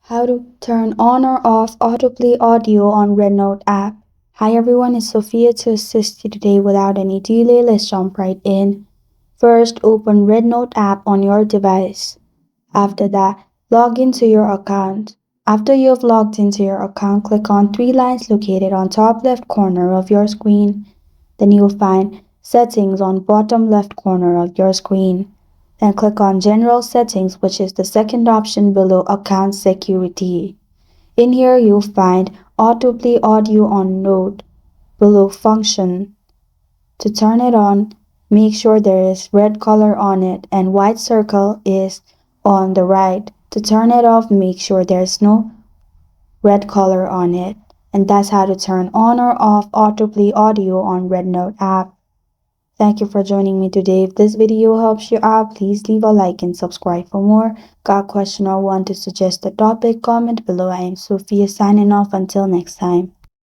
How to turn on or off autoplay audio on REDnote app. Hi everyone, it's Sophia to assist you today without any delay. Let's jump right in. First, open REDnote app on your device. After that, log into your account. After you have logged into your account, click on three lines located on top left corner of your screen. Then you'll find Settings on bottom left corner of your screen. Then click on General Settings, which is the second option below Account Security. In here you'll find Autoplay Audio on Note below Function. To turn it on, make sure there is red color on it and white circle is on the right. To turn it off, make sure there's no red color on it. And that's how to turn on or off autoplay audio on REDnote app. Thank you for joining me today. If this video helps you out, please leave a like and subscribe for more. Got a question or want to suggest a topic? Comment below. I am Sophia signing off. Until next time.